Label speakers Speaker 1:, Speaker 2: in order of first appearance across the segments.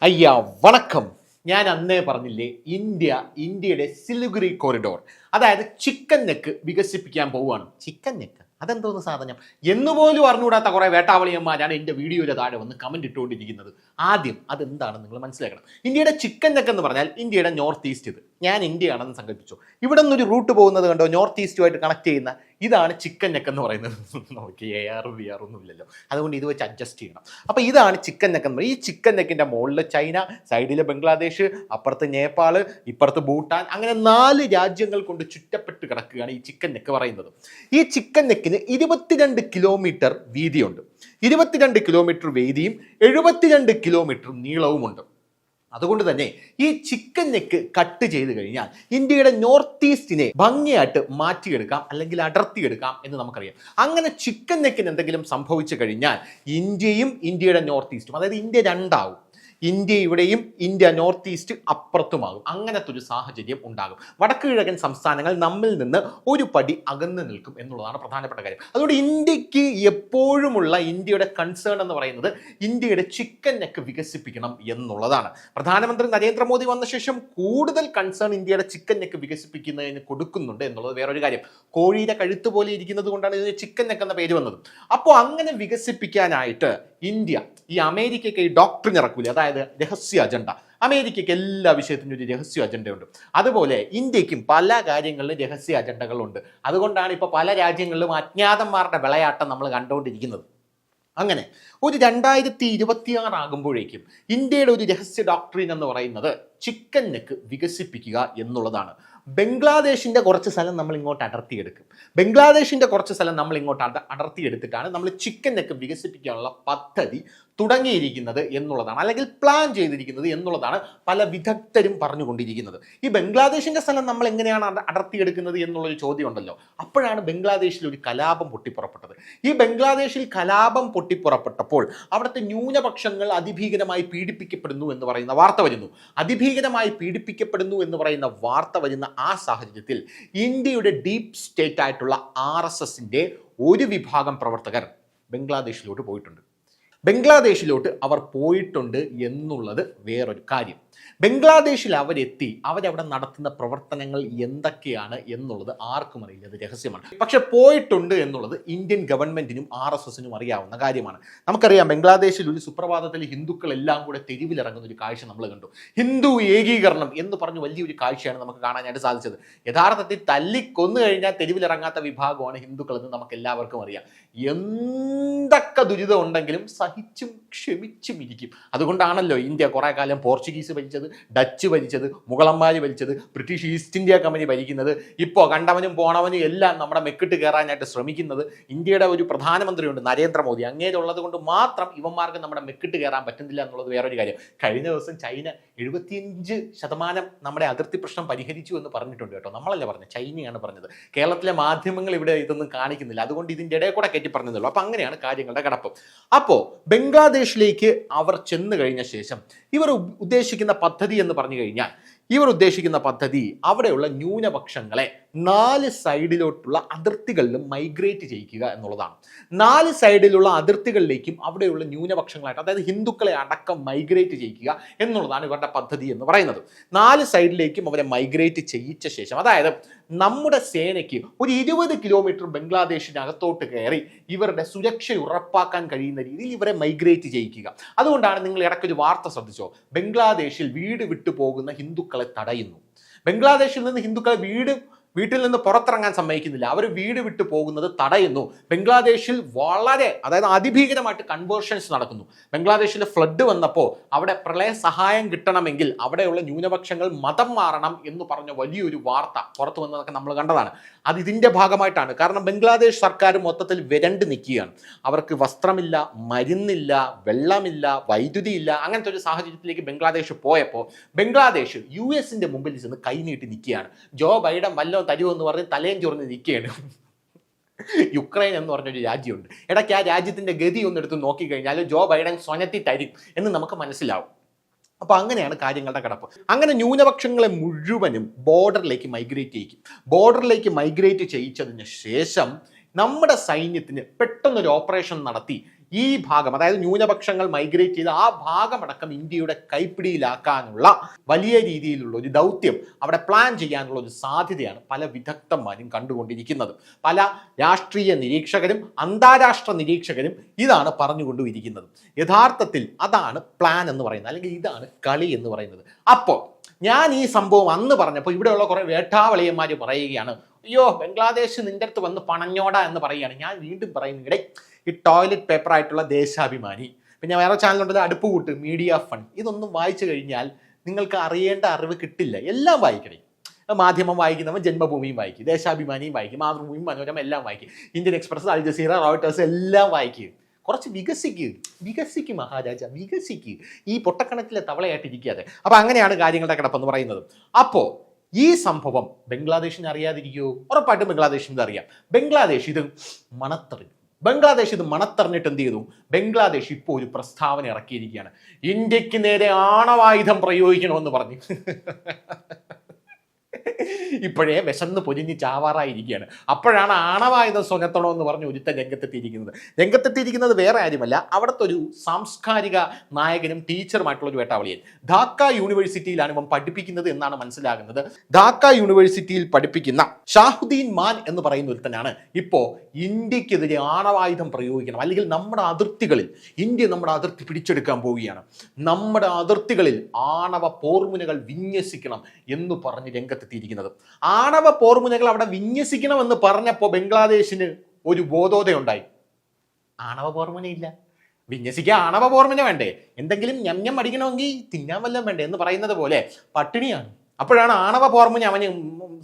Speaker 1: അയ്യാ വണക്കം. ഞാൻ അന്നേ പറഞ്ഞില്ലേ, ഇന്ത്യയുടെ സിലിഗുരി കോറിഡോർ, അതായത് ചിക്കൻ നെക്ക് വികസിപ്പിക്കാൻ പോവുകയാണ്. ചിക്കൻ നെക്ക് അതെന്തോന്ന് സാധനം എന്നുപോലും അറിഞ്ഞുകൂടാത്ത കുറെ വേട്ടാവളിയന്മാരാണ് എൻ്റെ വീഡിയോയുടെ താഴെ വന്ന് കമന്റ് ഇട്ടുകൊണ്ടിരിക്കുന്നത്. ആദ്യം അതെന്താണെന്ന് നിങ്ങൾ മനസ്സിലാക്കണം. ഇന്ത്യയുടെ ചിക്കൻ നെക്ക് എന്ന് പറഞ്ഞാൽ ഇന്ത്യയുടെ നോർത്ത് ഈസ്റ്റ്. ഇത് ഞാൻ ഇന്ത്യയാണെന്ന് സങ്കല്പിച്ചു. ഇവിടെ നിന്നൊരു റൂട്ട് പോകുന്നത് കണ്ടോ, നോർത്ത് ഈസ്റ്റുമായിട്ട് കണക്ട് ചെയ്യുന്ന ഇതാണ് ചിക്കൻ നെക്ക് എന്ന് പറയുന്നത്. നോക്കി AR VR ഒന്നും ഇല്ലല്ലോ, അതുകൊണ്ട് ഇത് വെച്ച് അഡ്ജസ്റ്റ് ചെയ്യണം. അപ്പോൾ ഇതാണ് ചിക്കൻ നെക്ക് എന്ന് പറയുന്നത്. ഈ ചിക്കൻ നെക്കിന്റെ മുകളിൽ ചൈന, സൈഡിൽ ബംഗ്ലാദേശ്, അപ്പുറത്ത് നേപ്പാൾ, ഇപ്പുറത്ത് ഭൂട്ടാൻ, അങ്ങനെ 4 രാജ്യങ്ങൾ കൊണ്ട് ചുറ്റപ്പെട്ട് കിടക്കുകയാണ് ഈ ചിക്കൻ നെക്ക് പറയുന്നത്. ഈ ചിക്കൻ നെക്കിന് 22 കിലോമീറ്റർ വീതിയുണ്ട്. 22 കിലോമീറ്റർ വീതിയും 72 കിലോമീറ്റർ നീളവുമുണ്ട്. അതുകൊണ്ട് തന്നെ ഈ ചിക്കൻ നെക്ക് കട്ട് ചെയ്ത് കഴിഞ്ഞാൽ ഇന്ത്യയുടെ നോർത്ത് ഈസ്റ്റിനെ ഭംഗിയായിട്ട് മാറ്റിയെടുക്കാം, അല്ലെങ്കിൽ അടർത്തിയെടുക്കാം എന്ന് നമുക്കറിയാം. അങ്ങനെ ചിക്കൻ നെക്കിന് എന്തെങ്കിലും സംഭവിച്ചു കഴിഞ്ഞാൽ ഇന്ത്യയും ഇന്ത്യയുടെ നോർത്ത് ഈസ്റ്റും, അതായത് ഇന്ത്യ രണ്ടാവും. ഇന്ത്യ ഇവിടെയും ഇന്ത്യ നോർത്ത് ഈസ്റ്റ് അപ്പുറത്തുമാകും. അങ്ങനത്തെ ഒരു സാഹചര്യം ഉണ്ടാകും. വടക്ക് കിഴക്കൻ സംസ്ഥാനങ്ങൾ നമ്മിൽ നിന്ന് ഒരു പടി അകന്നു നിൽക്കും എന്നുള്ളതാണ് പ്രധാനപ്പെട്ട കാര്യം. അതുകൊണ്ട് ഇന്ത്യക്ക് എപ്പോഴുമുള്ള ഇന്ത്യയുടെ കൺസേൺ എന്ന് പറയുന്നത് ഇന്ത്യയുടെ ചിക്കൻ നെക്ക് വികസിപ്പിക്കണം എന്നുള്ളതാണ്. പ്രധാനമന്ത്രി നരേന്ദ്രമോദി വന്ന ശേഷം കൂടുതൽ കൺസേൺ ഇന്ത്യയുടെ ചിക്കൻ നെക്ക് വികസിപ്പിക്കുന്നതിന് കൊടുക്കുന്നുണ്ട് എന്നുള്ളത് വേറൊരു കാര്യം. കോഴിയുടെ കഴുത്ത് പോലെ ഇരിക്കുന്നത് കൊണ്ടാണ് ഇതിന് ചിക്കൻ നെക്ക് എന്ന പേര് വന്നത്. അപ്പോൾ അങ്ങനെ വികസിപ്പിക്കാനായിട്ട് ഇന്ത്യ ഈ അമേരിക്കയ്ക്ക് ഈ ഡോക്ട്രിൻ ഇറക്കൂല, അതായത് രഹസ്യ അജണ്ട. അമേരിക്കയ്ക്ക് എല്ലാ വിഷയത്തിനും ഒരു രഹസ്യ അജണ്ടയുണ്ട്. അതുപോലെ ഇന്ത്യക്കും പല കാര്യങ്ങളിലും രഹസ്യ അജണ്ടകളുണ്ട്. അതുകൊണ്ടാണ് ഇപ്പോൾ പല രാജ്യങ്ങളിലും അജ്ഞാതന്മാരുടെ വിളയാട്ടം നമ്മൾ കണ്ടുകൊണ്ടിരിക്കുന്നത്. അങ്ങനെ ഒരു 2026 ആകുമ്പോഴേക്കും ഇന്ത്യയുടെ ഒരു രഹസ്യ ഡോക്ട്രിൻ എന്ന് പറയുന്നത് ചിക്കൻ നെക്ക് വികസിപ്പിക്കുക എന്നുള്ളതാണ്. ബംഗ്ലാദേശിൻ്റെ കുറച്ച് സ്ഥലം നമ്മൾ ഇങ്ങോട്ട് അടർത്തിയെടുക്കും. ബംഗ്ലാദേശിൻ്റെ കുറച്ച് സ്ഥലം നമ്മൾ ഇങ്ങോട്ട് അടർത്തിയെടുത്തിട്ടാണ് നമ്മൾ ചിക്കൻ നെക്ക് വികസിപ്പിക്കാനുള്ള പദ്ധതി തുടങ്ങിയിരിക്കുന്നത് എന്നുള്ളതാണ്, അല്ലെങ്കിൽ പ്ലാൻ ചെയ്തിരിക്കുന്നത് എന്നുള്ളതാണ് പല വിദഗ്ധരും പറഞ്ഞുകൊണ്ടിരിക്കുന്നത്. ഈ ബംഗ്ലാദേശിൻ്റെ സ്ഥലം നമ്മൾ എങ്ങനെയാണ് അടർത്തിയെടുക്കുന്നത് എന്നുള്ളൊരു ചോദ്യം ഉണ്ടല്ലോ. അപ്പോഴാണ് ബംഗ്ലാദേശിൽ ഒരു കലാപം പൊട്ടിപ്പുറപ്പെട്ടത്. ഈ ബംഗ്ലാദേശിൽ കലാപം പൊട്ടിപ്പുറപ്പെട്ടപ്പോൾ അവിടുത്തെ ന്യൂനപക്ഷങ്ങൾ അതിഭീകരമായി പീഡിപ്പിക്കപ്പെടുന്നു എന്ന് പറയുന്ന വാർത്ത വരുന്നു. അതിഭീകരമായി പീഡിപ്പിക്കപ്പെടുന്നു എന്ന് പറയുന്ന വാർത്ത വരുന്ന ആ സാഹചര്യത്തിൽ ഇന്ത്യയുടെ ഡീപ്പ് സ്റ്റേറ്റ് ആയിട്ടുള്ള RSSന്റെ ഒരു വിഭാഗം പ്രവർത്തകർ ബംഗ്ലാദേശിലോട്ട് പോയിട്ടുണ്ട്. ബംഗ്ലാദേശിലോട്ട് അവർ പോയിട്ടുണ്ട് എന്നുള്ളത് വേറൊരു കാര്യം. ബംഗ്ലാദേശിൽ അവരെത്തി അവരവിടെ നടത്തുന്ന പ്രവർത്തനങ്ങൾ എന്തൊക്കെയാണ് എന്നുള്ളത് ആർക്കും അറിയില്ല, അത് രഹസ്യമാണ്. പക്ഷെ പോയിട്ടുണ്ട് എന്നുള്ളത് ഇന്ത്യൻ ഗവൺമെന്റിനും RSSനും അറിയാവുന്ന കാര്യമാണ്. നമുക്കറിയാം, ബംഗ്ലാദേശിൽ ഒരു സുപ്രഭാതത്തിൽ ഹിന്ദുക്കളെല്ലാം കൂടെ തെരുവിലിറങ്ങുന്ന ഒരു കാഴ്ച നമ്മൾ കണ്ടു. ഹിന്ദു ഏകീകരണം എന്ന് പറഞ്ഞ് വലിയൊരു കാഴ്ചയാണ് നമുക്ക് കാണാനായിട്ട് സാധിച്ചത്. യഥാർത്ഥത്തിൽ തല്ലിക്കൊന്നു കഴിഞ്ഞാൽ തെരുവിലിറങ്ങാത്ത വിഭാഗമാണ് ഹിന്ദുക്കൾ എന്ന് നമുക്ക് എല്ലാവർക്കും അറിയാം. എന്തൊക്കെ ദുരിതം ഉണ്ടെങ്കിലും സഹിച്ചും ക്ഷമിച്ചും ഇരിക്കും. അതുകൊണ്ടാണല്ലോ ഇന്ത്യ കുറെ കാലം പോർച്ചുഗീസ് ഭരിച്ചത്, ഡച്ച് ഭരിച്ചത്, മുഗളന്മാർ ഭരിച്ചത്, ബ്രിട്ടീഷ് ഈസ്റ്റ് ഇന്ത്യ കമ്പനി ഭരിക്കുന്നത്, ഇപ്പോൾ കണ്ടവനും പോണവനും എല്ലാം നമ്മുടെ മെക്കിട്ട് കയറാനായിട്ട് ശ്രമിക്കുന്നത്. ഇന്ത്യയുടെ ഒരു പ്രധാനമന്ത്രിയുണ്ട്, നരേന്ദ്രമോദി. അങ്ങേരുള്ളത് കൊണ്ട് മാത്രം ഇവന്മാർക്ക് നമ്മുടെ മെക്കിട്ട് കയറാൻ പറ്റുന്നില്ല എന്നുള്ളത് വേറൊരു കാര്യം. കഴിഞ്ഞ ദിവസം ചൈന 75% നമ്മുടെ അതിർത്തി പ്രശ്നം പരിഹരിച്ചു എന്ന് പറഞ്ഞിട്ടുണ്ട് കേട്ടോ. നമ്മളല്ല പറഞ്ഞത്, ചൈനയാണ് പറഞ്ഞത്. കേരളത്തിലെ മാധ്യമങ്ങൾ ഇവിടെ ഇതൊന്നും കാണിക്കുന്നില്ല, അതുകൊണ്ട് ഇതിൻ്റെ ഇടയിൽ കൂടെ കയറ്റി പറഞ്ഞതല്ലോ. അപ്പം അങ്ങനെയാണ് കാര്യങ്ങളുടെ കിടപ്പ്. അപ്പോൾ ബംഗ്ലാദേശിലേക്ക് അവർ ചെന്ന് കഴിഞ്ഞ ശേഷം ഇവർ ഉദ്ദേശിക്കുന്ന പദ്ധതി എന്ന് പറഞ്ഞു കഴിഞ്ഞാൽ, ഇവർ ഉദ്ദേശിക്കുന്ന പദ്ധതി അവിടെയുള്ള ന്യൂനപക്ഷങ്ങളെ 4 സൈഡിലോട്ടുള്ള അതിർത്തികളിലും മൈഗ്രേറ്റ് ചെയ്യിക്കുക എന്നുള്ളതാണ്. 4 സൈഡിലുള്ള അതിർത്തികളിലേക്കും അവിടെയുള്ള ന്യൂനപക്ഷങ്ങളായിട്ട്, അതായത് ഹിന്ദുക്കളെ അടക്കം മൈഗ്രേറ്റ് ചെയ്യിക്കുക എന്നുള്ളതാണ് ഇവരുടെ പദ്ധതി എന്ന് പറയുന്നത്. 4 സൈഡിലേക്കും അവരെ മൈഗ്രേറ്റ് ചെയ്യിച്ച ശേഷം, അതായത് നമ്മുടെ സേനയ്ക്ക് ഒരു 20 കിലോമീറ്റർ ബംഗ്ലാദേശിനകത്തോട്ട് കയറി ഇവരുടെ സുരക്ഷ ഉറപ്പാക്കാൻ കഴിയുന്ന രീതിയിൽ ഇവരെ മൈഗ്രേറ്റ് ചെയ്യിക്കുക. അതുകൊണ്ടാണ് നിങ്ങൾ ഇടയ്ക്കൊരു വാർത്ത ശ്രദ്ധിച്ചോ, ബംഗ്ലാദേശിൽ വീട് വിട്ടു പോകുന്ന ഹിന്ദുക്കളെ തടയുന്നു. ബംഗ്ലാദേശിൽ നിന്ന് ഹിന്ദുക്കളെ വീട്ടിൽ നിന്ന് പുറത്തിറങ്ങാൻ സമ്മതിക്കുന്നില്ല, അവർ വീട് വിട്ടു പോകുന്നത് തടയുന്നു. ബംഗ്ലാദേശിൽ വളരെ, അതായത് അതിഭീകരമായിട്ട് കൺവേർഷൻസ് നടക്കുന്നു. ബംഗ്ലാദേശിൽ ഫ്ലഡ് വന്നപ്പോൾ അവിടെ പ്രളയ സഹായം കിട്ടണമെങ്കിൽ അവിടെയുള്ള ന്യൂനപക്ഷങ്ങൾ മതം മാറണം എന്ന് പറഞ്ഞ വലിയൊരു വാർത്ത പുറത്തു വന്നതൊക്കെ നമ്മൾ കണ്ടതാണ്. അത് ഇതിൻ്റെ ഭാഗമായിട്ടാണ്. കാരണം ബംഗ്ലാദേശ് സർക്കാർ മൊത്തത്തിൽ വിരണ്ട് നിൽക്കുകയാണ്. അവർക്ക് വസ്ത്രമില്ല, മരുന്നില്ല, വെള്ളമില്ല, വൈദ്യുതി ഇല്ല. അങ്ങനത്തെ ഒരു സാഹചര്യത്തിലേക്ക് ബംഗ്ലാദേശ് പോയപ്പോൾ ബംഗ്ലാദേശ് US-ന്റെ മുമ്പിൽ ചെന്ന് കൈനീട്ടി നിൽക്കുകയാണ്. ജോ ബൈഡൻ വല്ല തരുമെന്ന് പറഞ്ഞ് തലയും ചൊറിഞ്ഞ് നിൽക്കുകയാണ്. യുക്രൈൻ എന്ന് പറഞ്ഞൊരു രാജ്യമുണ്ട്. ഇടയ്ക്ക് ആ രാജ്യത്തിൻ്റെ ഗതി ഒന്നെടുത്ത് നോക്കിക്കഴിഞ്ഞാൽ ജോ ബൈഡൻ സ്വനത്തി തരും എന്ന് നമുക്ക് മനസ്സിലാവും. അപ്പോൾ അങ്ങനെയാണ് കാര്യങ്ങളുടെ കിടപ്പ്. അങ്ങനെ ന്യൂനപക്ഷങ്ങളെ മുഴുവനും ബോർഡറിലേക്ക് മൈഗ്രേറ്റ് ചെയ്യിക്കും. ബോർഡറിലേക്ക് മൈഗ്രേറ്റ് ചെയ്യിച്ചതിന് ശേഷം നമ്മുടെ സൈന്യത്തിന് പെട്ടെന്നൊരു ഓപ്പറേഷൻ നടത്തി ഈ ഭാഗം, അതായത് ന്യൂനപക്ഷങ്ങൾ മൈഗ്രേറ്റ് ചെയ്ത് ആ ഭാഗമടക്കം ഇന്ത്യയുടെ കൈപ്പിടിയിലാക്കാനുള്ള വലിയ രീതിയിലുള്ള ഒരു ദൗത്യം അവിടെ പ്ലാൻ ചെയ്യാനുള്ള ഒരു സാധ്യതയാണ് പല വിദഗ്ധന്മാരും കണ്ടുകൊണ്ടിരിക്കുന്നത്. പല രാഷ്ട്രീയ നിരീക്ഷകരും അന്താരാഷ്ട്ര നിരീക്ഷകരും ഇതാണ് പറഞ്ഞുകൊണ്ടിരിക്കുന്നത്. യഥാർത്ഥത്തിൽ അതാണ് പ്ലാൻ എന്ന് പറയുന്നത്, അല്ലെങ്കിൽ ഇതാണ് കളി എന്ന് പറയുന്നത്. അപ്പോൾ ഞാൻ ഈ സംഭവം അന്ന് പറഞ്ഞപ്പോൾ ഇവിടെയുള്ള കുറേ വേട്ടാവളിയന്മാർ പറയുകയാണ്, അയ്യോ ബംഗ്ലാദേശ് നിന്റെ അടുത്ത് വന്ന് പണഞ്ഞോടാ എന്ന് പറയുകയാണ്. ഞാൻ വീണ്ടും പറയുന്നതിടെ ഈ ടോയ്ലറ്റ് പേപ്പർ ആയിട്ടുള്ള ദേശാഭിമാനി, പിന്നെ വേറെ ചാനലുണ്ടല്ലോ അടുപ്പ് കൂട്ട്, മീഡിയ ഫണ്ട്, ഇതൊന്നും വായിച്ചു കഴിഞ്ഞാൽ നിങ്ങൾക്ക് അറിയേണ്ട അറിവ് കിട്ടില്ല. എല്ലാം വായിക്കണേ. മാധ്യമം വായിക്കുന്നവൻ ജന്മഭൂമിയും വായിക്കും, ദേശാഭിമാനിയും വായിക്കും, മാതൃഭൂമിയും മനോരമ എല്ലാം വായിക്കും, Indian Express, Al Jazeera, Reuters എല്ലാം വായിക്കും. കുറച്ച് വികസിക്കും മഹാരാജ, വികസിക്ക്. ഈ പൊട്ടക്കണക്കിലെ തവളയായിട്ടിരിക്കാതെ. അപ്പം അങ്ങനെയാണ് കാര്യങ്ങളുടെ കിടപ്പെന്ന് പറയുന്നത്. അപ്പോൾ ഈ സംഭവം ബംഗ്ലാദേശിന് അറിയാതിരിക്കുമോ? ഉറപ്പായിട്ടും ബംഗ്ലാദേശിന് ഇത് അറിയാം. ബംഗ്ലാദേശ് ഇത് മണത്തറിഞ്ഞിട്ട് എന്ത് ചെയ്തു? ബംഗ്ലാദേശ് ഇപ്പോൾ ഒരു പ്രസ്താവന ഇറക്കിയിരിക്കുകയാണ്. ഇന്ത്യക്ക് നേരെ ആണവായുധം പ്രയോഗിക്കണമെന്ന് പറഞ്ഞു. ഇപ്പോഴേ വിശന്ന് പൊരിഞ്ഞ് ചാവാറായിരിക്കുകയാണ്. അപ്പോഴാണ് ആണവായുധം സ്വനത്തണമെന്ന് പറഞ്ഞ് ഒരുത്തൻ രംഗത്തെത്തിയിരിക്കുന്നത് വേറെ ആരുമല്ല, അവിടുത്തെ ഒരു സാംസ്കാരിക നായകനും ടീച്ചറുമായിട്ടുള്ള ഒരു വേട്ടാവളിയൻ. ധാക്ക യൂണിവേഴ്സിറ്റിയിലാണ് ഇവൻ പഠിപ്പിക്കുന്നത് എന്നാണ് മനസ്സിലാകുന്നത്. ധാക്ക യൂണിവേഴ്സിറ്റിയിൽ പഠിപ്പിക്കുന്ന ഷാഹുദ്ദീൻ മാൻ എന്ന് പറയുന്ന ഒരുത്തനാണ് ഇപ്പോൾ ഇന്ത്യക്കെതിരെ ആണവായുധം പ്രയോഗിക്കണം, അല്ലെങ്കിൽ നമ്മുടെ അതിർത്തികളിൽ നമ്മുടെ അതിർത്തി പിടിച്ചെടുക്കാൻ പോവുകയാണ്, നമ്മുടെ അതിർത്തികളിൽ ആണവ പോർമുനകൾ വിന്യസിക്കണം എന്ന് പറഞ്ഞ് രംഗത്തെത്തിയിരിക്കുന്നത്. ആണവ പോർമുനകൾ അവിടെ വിന്യസിക്കണമെന്ന് പറഞ്ഞപ്പോൾ ബംഗ്ലാദേശിന് ഒരു ബോധോദയുണ്ടായി. ആണവ പോർമുനയില്ല, വിന്യസിക്കാൻ ആണവ പോർമുന വേണ്ടേ, എന്തെങ്കിലും ഞം അടിക്കണമെങ്കിൽ തിന്നാൻ വല്ലതും വേണ്ടേ എന്ന് പറയുന്നത് പോലെ പട്ടിണിയാണ്. അപ്പോഴാണ് ആണവ പോർമുന അവന്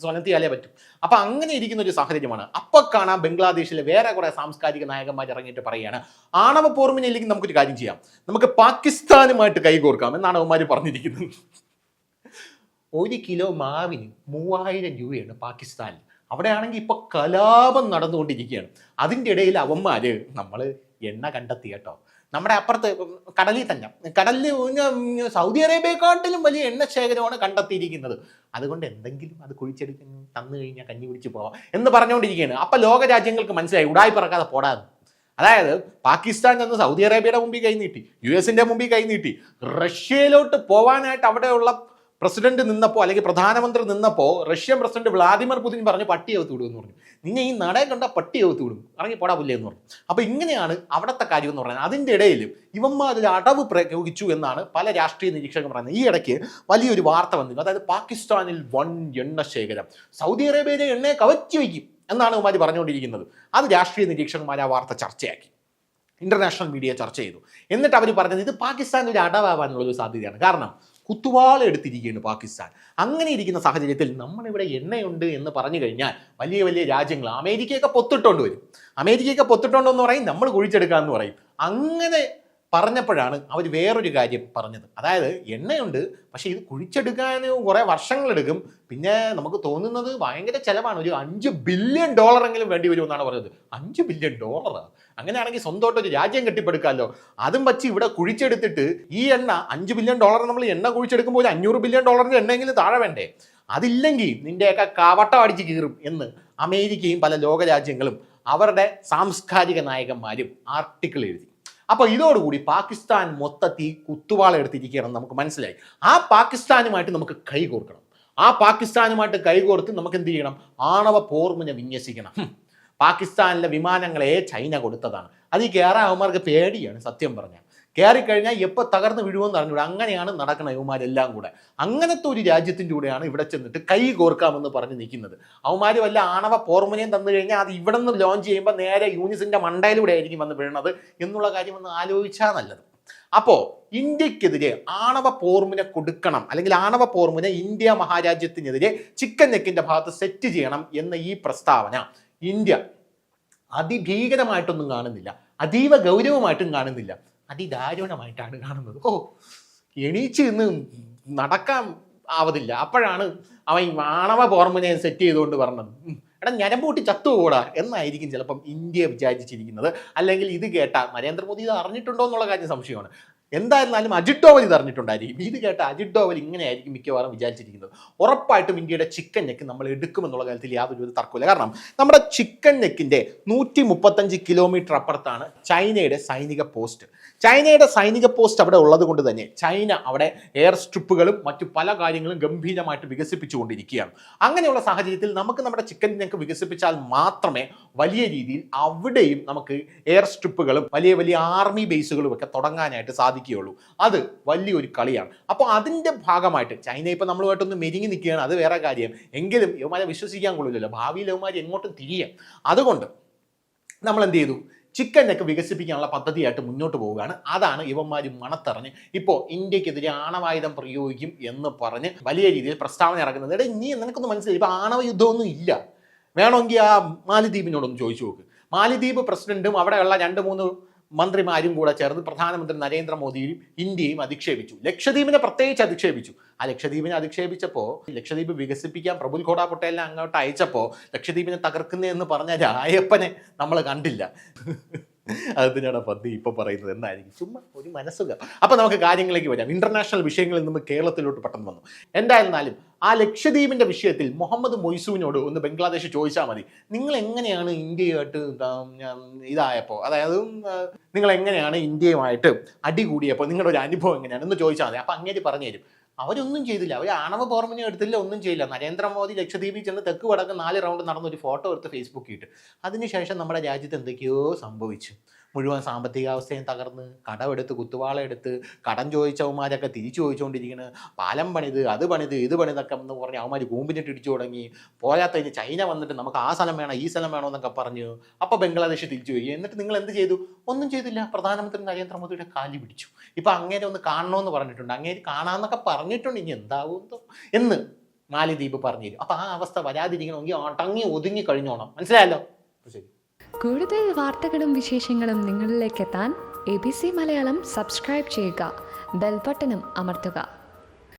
Speaker 1: സ്വനത്തിയാലേ പറ്റും. അപ്പൊ അങ്ങനെ ഇരിക്കുന്ന ഒരു സാഹചര്യമാണ്. അപ്പൊ കാണാം ബംഗ്ലാദേശിലെ വേറെ കുറെ സാംസ്കാരിക നായകന്മാർ ഇറങ്ങിയിട്ട് പറയുകയാണ്, ആണവ പോർമുനയിലേക്ക് നമുക്കൊരു കാര്യം ചെയ്യാം, നമുക്ക് പാകിസ്ഥാനുമായിട്ട് കൈകോർക്കാം എന്നാണ് അവന്മാർ പറഞ്ഞിരിക്കുന്നത്. 1 കിലോ മാവിന് 3000 രൂപയാണ് പാകിസ്ഥാനിൽ. അവിടെ ആണെങ്കിൽ ഇപ്പൊ കലാപം നടന്നുകൊണ്ടിരിക്കുകയാണ്. അതിൻ്റെ ഇടയിൽ അവന്മാര് നമ്മൾ എണ്ണ കണ്ടെത്തി കേട്ടോ. നമ്മുടെ അപ്പുറത്ത് കടലിൽ സൗദി അറേബ്യയെക്കാട്ടിലും വലിയ എണ്ണ ശേഖരമാണ് കണ്ടെത്തിയിരിക്കുന്നത്. അതുകൊണ്ട് എന്തെങ്കിലും അത് കുഴിച്ചെടുക്കാൻ തന്നു കഴിഞ്ഞാൽ കഞ്ഞി കുടിച്ച് പോവാം എന്ന് പറഞ്ഞുകൊണ്ടിരിക്കുകയാണ്. അപ്പൊ ലോക രാജ്യങ്ങൾക്ക് മനസ്സിലായി ഉടായി പറക്കാതെ പോടാന്ന്. അതായത് പാകിസ്ഥാൻ ചെന്ന് സൗദി അറേബ്യയുടെ മുമ്പിൽ കൈനീട്ടി, US-ന്റെ മുമ്പിൽ കൈനീട്ടി, റഷ്യയിലോട്ട് പോവാനായിട്ട് അവിടെയുള്ള പ്രസിഡന്റ് നിന്നപ്പോൾ, അല്ലെങ്കിൽ പ്രധാനമന്ത്രി നിന്നപ്പോൾ റഷ്യൻ പ്രസിഡന്റ് വ്ളാദിമിർ പുതിൻ പറഞ്ഞു പട്ടി എഴുത്ത് വിടും എന്ന് പറഞ്ഞു. നിന്നെ ഈ നടയെ കണ്ട പട്ടി എഴുത്ത് വിടും, ഇറങ്ങി പോടാ പുല്ലേ എന്ന് പറഞ്ഞു. അപ്പൊ ഇങ്ങനെയാണ് അവിടുത്തെ കാര്യം എന്ന് പറയുന്നത്. അതിൻ്റെ ഇടയിലും ഇവന്മാരിൽ അടവ് പ്രയോഗിച്ചു എന്നാണ് പല രാഷ്ട്രീയ നിരീക്ഷകർ പറയുന്നത്. ഈ ഇടയ്ക്ക് വലിയൊരു വാർത്ത വന്നിരുന്നു. അതായത് പാകിസ്ഥാനിൽ വൻ എണ്ണ ശേഖരം, സൗദി അറേബ്യയിലെ എണ്ണയെ കവച്ചു വയ്ക്കും എന്നാണ് ഇവന്മാർ പറഞ്ഞുകൊണ്ടിരിക്കുന്നത്. അത് രാഷ്ട്രീയ നിരീക്ഷകന്മാർ ആ വാർത്ത ചർച്ചയാക്കി, ഇന്റർനാഷണൽ മീഡിയ ചർച്ച ചെയ്തു. എന്നിട്ട് അവർ പറഞ്ഞത് ഇത് പാകിസ്ഥാനിൽ ഒരു അടവാകാനുള്ള ഒരു സാധ്യതയാണ്. കാരണം കുത്തുവാള എടുത്തിരിക്കുകയാണ് പാകിസ്ഥാൻ. അങ്ങനെ ഇരിക്കുന്ന സാഹചര്യത്തിൽ നമ്മളിവിടെ എണ്ണയുണ്ട് എന്ന് പറഞ്ഞു കഴിഞ്ഞാൽ വലിയ വലിയ രാജ്യങ്ങൾ അമേരിക്കയൊക്കെ പൊത്തിട്ടോണ്ട് വരും. അമേരിക്കയൊക്കെ പൊത്തിട്ടോണ്ടെന്ന് പറയും, നമ്മൾ കുഴിച്ചെടുക്കാമെന്ന് പറയും. അങ്ങനെ പറഞ്ഞപ്പോഴാണ് അവർ വേറൊരു കാര്യം പറഞ്ഞത്. അതായത് എണ്ണയുണ്ട്, പക്ഷേ ഇത് കുഴിച്ചെടുക്കാൻ കുറേ വർഷങ്ങളെടുക്കും, പിന്നെ നമുക്ക് തോന്നുന്നത് ഭയങ്കര ചിലവാണ്, ഒരു $5 ബില്യൺ വേണ്ടി വരുമെന്നാണ് പറഞ്ഞത്. $5 ബില്യൺ? അങ്ങനെയാണെങ്കിൽ സ്വന്തമായിട്ട് ഒരു രാജ്യം കെട്ടിപ്പടുക്കാമല്ലോ. അതും വച്ച് ഇവിടെ കുഴിച്ചെടുത്തിട്ട് ഈ എണ്ണ $5 ബില്യൺ നമ്മൾ എണ്ണ കുഴിച്ചെടുക്കുമ്പോൾ ഒരു $500 ബില്യൺ എണ്ണയെങ്കിലും താഴെ വേണ്ടേ? അതില്ലെങ്കിൽ നിന്റെയൊക്കെ കവട്ടം അടിച്ച് കീറും എന്ന് അമേരിക്കയും പല ലോകരാജ്യങ്ങളും അവരുടെ സാംസ്കാരിക നായകന്മാരും ആർട്ടിക്കിൾ എഴുതി. അപ്പോൾ ഇതോടുകൂടി പാകിസ്ഥാൻ മൊത്തത്തിൽ കുത്തുവാള എടുത്തിരിക്കുകയാണെന്ന് നമുക്ക് മനസ്സിലായി. ആ പാകിസ്ഥാനുമായിട്ട് നമുക്ക് കൈകോർക്കണം. ആ പാകിസ്ഥാനുമായിട്ട് കൈകോർത്ത് നമുക്ക് എന്ത് ചെയ്യണം? ആണവ പോർമുന വിന്യസിക്കണം. പാകിസ്ഥാനിലെ വിമാനങ്ങളെ ചൈന കൊടുത്തതാണ്. അത് ഈ കയറാൻ അവന്മാർക്ക് പേടിയാണ് സത്യം പറഞ്ഞാൽ. കയറിക്കഴിഞ്ഞാൽ എപ്പോൾ തകർന്ന് വീഴുമെന്ന് അറിഞ്ഞൂടെ. അങ്ങനെയാണ് നടക്കുന്ന അവന്മാരെല്ലാം കൂടെ. അങ്ങനത്തെ ഒരു രാജ്യത്തിൻ്റെ കൂടെയാണ് ഇവിടെ ചെന്നിട്ട് കൈ കോർക്കാമെന്ന് പറഞ്ഞ് നിൽക്കുന്നത്. അവന്മാർ വല്ല ആണവ പോർമുനയും തന്നു കഴിഞ്ഞാൽ അത് ഇവിടെ നിന്ന് ലോഞ്ച് ചെയ്യുമ്പോൾ നേരെ യൂണിസിൻ്റെ മണ്ടയിലൂടെ ആയിരിക്കും വന്ന് വീഴുന്നത് എന്നുള്ള കാര്യം ഒന്ന് ആലോചിച്ചാൽ നല്ലത്. അപ്പോൾ ഇന്ത്യക്കെതിരെ ആണവ പോർമുന കൊടുക്കണം, അല്ലെങ്കിൽ ആണവ പോർമുന ഇന്ത്യ മഹാരാജ്യത്തിനെതിരെ ചിക്കൻ നെക്കിൻ്റെ ഭാഗത്ത് സെറ്റ് ചെയ്യണം എന്ന ഈ പ്രസ്താവന ഇന്ത്യ അതിഭീകരമായിട്ടൊന്നും കാണുന്നില്ല, അതീവ ഗൗരവമായിട്ടും കാണുന്നില്ല, അതിദാരുണമായിട്ടാണ് കാണുന്നത്. എണീച്ച് ഇന്ന് നടക്കാൻ ആവതില്ല. അപ്പോഴാണ് അവൻ ആണവ പോർമുനയെ സെറ്റ് ചെയ്തുകൊണ്ട് പറഞ്ഞത്, എടാ ഞരമ്പൂട്ടി ചത്തുകൂടാ എന്നായിരിക്കും ചിലപ്പം ഇന്ത്യ വിചാരിച്ചിരിക്കുന്നത്. അല്ലെങ്കിൽ ഇത് കേട്ടാൽ നരേന്ദ്രമോദി ഇത് അറിഞ്ഞിട്ടുണ്ടോ എന്നുള്ള കാര്യം സംശയമാണ്. എന്തായിരുന്നാലും അജിത് ഡോവൽ ഇത് അറിഞ്ഞിട്ടുണ്ടായിരിക്കും. ഇത് കേട്ട അജിത് ഡോവൽ ഇങ്ങനെയായിരിക്കും മിക്കവാറും വിചാരിച്ചിരിക്കുന്നത്, ഉറപ്പായിട്ടും ഇന്ത്യയുടെ ചിക്കൻ നെക്ക് നമ്മൾ എടുക്കുമെന്നുള്ള കാര്യത്തിൽ യാതൊരു തർക്കമില്ല. കാരണം നമ്മുടെ ചിക്കൻ നെക്കിൻ്റെ 135 കിലോമീറ്റർ അപ്പുറത്താണ് ചൈനയുടെ സൈനിക പോസ്റ്റ്. ചൈനയുടെ സൈനിക പോസ്റ്റ് അവിടെ ഉള്ളത് കൊണ്ട് തന്നെ ചൈന അവിടെ എയർ സ്ട്രിപ്പുകളും മറ്റു പല കാര്യങ്ങളും ഗംഭീരമായിട്ട് വികസിപ്പിച്ചുകൊണ്ടിരിക്കുകയാണ്. അങ്ങനെയുള്ള സാഹചര്യത്തിൽ നമുക്ക് നമ്മുടെ ചിക്കൻ നെക്ക് വികസിപ്പിച്ചാൽ മാത്രമേ വലിയ രീതിയിൽ അവിടെയും നമുക്ക് എയർ സ്ട്രിപ്പുകളും വലിയ വലിയ ആർമി ബേസുകളും ഒക്കെ തുടങ്ങാനായിട്ട് സാധിക്കുകയുള്ളൂ. അത് വലിയൊരു കളിയാണ്. അപ്പോൾ അതിൻ്റെ ഭാഗമായിട്ട് ചൈന ഇപ്പോൾ നമ്മളുമായിട്ടൊന്ന് മെരുങ്ങി നിൽക്കുകയാണ്, അത് വേറെ കാര്യം. എങ്കിലും ഇവന്മാരെ വിശ്വസിക്കാൻ കൊള്ളില്ലല്ലോ, ഭാവിയിൽ ഇവന്മാർ എങ്ങോട്ടും തിരിയാം. അതുകൊണ്ട് നമ്മൾ എന്ത് ചെയ്തു, ചിക്കൻ നെക്ക് വികസിപ്പിക്കാനുള്ള പദ്ധതിയായിട്ട് മുന്നോട്ട് പോവുകയാണ്. അതാണ് ഇവന്മാർ മണത്തറിഞ്ഞ് ഇപ്പോൾ ഇന്ത്യക്കെതിരെ ആണവായുധം പ്രയോഗിക്കും എന്ന് പറഞ്ഞ് വലിയ രീതിയിൽ പ്രസ്താവന ഇറക്കുന്നത്. എടാ ഇനി നിനക്കൊന്ന് മനസ്സിലായി, ഇപ്പോൾ ആണവ യുദ്ധമൊന്നും ഇല്ല. വേണമെങ്കിൽ ആ മാലിദ്വീപിനോടൊന്ന് ചോദിച്ചു നോക്ക്. മാലിദ്വീപ് പ്രസിഡന്റും അവിടെയുള്ള 2-3 മന്ത്രിമാരും കൂടെ ചേർന്ന് പ്രധാനമന്ത്രി നരേന്ദ്രമോദിയും ഇന്ത്യയും അധിക്ഷേപിച്ചു. ലക്ഷദ്വീപിനെ പ്രത്യേകിച്ച് അധിക്ഷേപിച്ചു. ആ ലക്ഷദ്വീപിനെ അധിക്ഷേപിച്ചപ്പോൾ ലക്ഷദ്വീപ് വികസിപ്പിക്കാൻ പ്രഫുൽ ഖോഡ പട്ടേലിനെ അങ്ങോട്ട് അയച്ചപ്പോൾ ലക്ഷദ്വീപിനെ തകർക്കുന്നതെന്ന് പറഞ്ഞ രായപ്പനെ നമ്മൾ കണ്ടില്ല. അതിനാണ് പദ്ധതി ഇപ്പോൾ പറയുന്നത് എന്നായിരിക്കും ചുമ്മാ ഒരു മനസ്സുഖം. അപ്പോൾ നമുക്ക് കാര്യങ്ങളിലേക്ക് വരാം. ഇന്റർനാഷണൽ വിഷയങ്ങളിൽ നിന്ന് കേരളത്തിലോട്ട് പെട്ടെന്ന് വന്നു. എന്തായിരുന്നാലും ആ ലക്ഷദ്വീപിൻ്റെ വിഷയത്തിൽ മുഹമ്മദ് മൊയ്സുവിനോട് ഒന്ന് ബംഗ്ലാദേശ് ചോദിച്ചാൽ മതി, നിങ്ങൾ എങ്ങനെയാണ് ഇന്ത്യയുമായിട്ട് ഇതായപ്പോൾ, അതായത് നിങ്ങൾ എങ്ങനെയാണ് ഇന്ത്യയുമായിട്ട് അടികൂടിയപ്പോൾ നിങ്ങളുടെ ഒരു അനുഭവം എങ്ങനെയാണെന്ന് ചോദിച്ചാൽ മതി. അപ്പോൾ അങ്ങേര് പറഞ്ഞു തരും. അവരൊന്നും ചെയ്തില്ല, അവർ ആണവ ബോംബിനെ എടുത്തില്ല, ഒന്നും ചെയ്യില്ല. നരേന്ദ്രമോദി ലക്ഷദ്വീപിൽ ചെന്ന് തെക്ക് വടക്ക് 4 റൗണ്ട് നടന്നൊരു ഫോട്ടോ എടുത്ത് ഫേസ്ബുക്കിൽ ഇട്ട്. അതിനുശേഷം നമ്മുടെ രാജ്യത്ത് എന്തൊക്കെയോ സംഭവിച്ചു. മുഴുവൻ സാമ്പത്തികാവസ്ഥയും തകർന്ന്, കടമെടുത്ത് കുത്തുവാളെടുത്ത് കടം ചോദിച്ചവന്മാരൊക്കെ തിരിച്ചു ചോദിച്ചുകൊണ്ടിരിക്കുന്നത്, പാലം പണിത് അത് പണിത് ഇത് പണിതൊക്കെ എന്ന് പറഞ്ഞ് അവന്മാർ കൂമ്പിനിട്ട് ഇടിച്ചു തുടങ്ങി. പോരാത്തതിന് ചൈന വന്നിട്ട് നമുക്ക് ആ സ്ഥലം വേണം ഈ സ്ഥലം വേണമെന്നൊക്കെ പറഞ്ഞു. അപ്പോൾ ബംഗ്ലാദേശ് തിരിച്ചു പോയി. എന്നിട്ട് നിങ്ങൾ എന്ത് ചെയ്തു? ഒന്നും ചെയ്തില്ല. പ്രധാനമന്ത്രി നരേന്ദ്രമോദിയുടെ കാലി പിടിച്ചു. ഇപ്പം അങ്ങേരെ ഒന്ന് കാണണമെന്ന് പറഞ്ഞിട്ടുണ്ട്, അങ്ങേര് കാണാമെന്നൊക്കെ പറഞ്ഞിട്ടുണ്ട്. ഇനി എന്താവുമെന്നോ എന്ന് മാലിദ്വീപ് പറഞ്ഞു തരും. അപ്പോൾ ആ അവസ്ഥ വരാതിരിക്കണമെങ്കിൽ അടങ്ങി ഒതുങ്ങി കഴിഞ്ഞോണം. മനസ്സിലായല്ലോ? ശരി.
Speaker 2: കൂടുതൽ വാർത്തകളും വിശേഷങ്ങളും നിങ്ങളിലേക്ക് എത്താൻ ABC മലയാളം സബ്സ്ക്രൈബ് ചെയ്യുക, ബെൽ ബട്ടണും അമർത്തുക.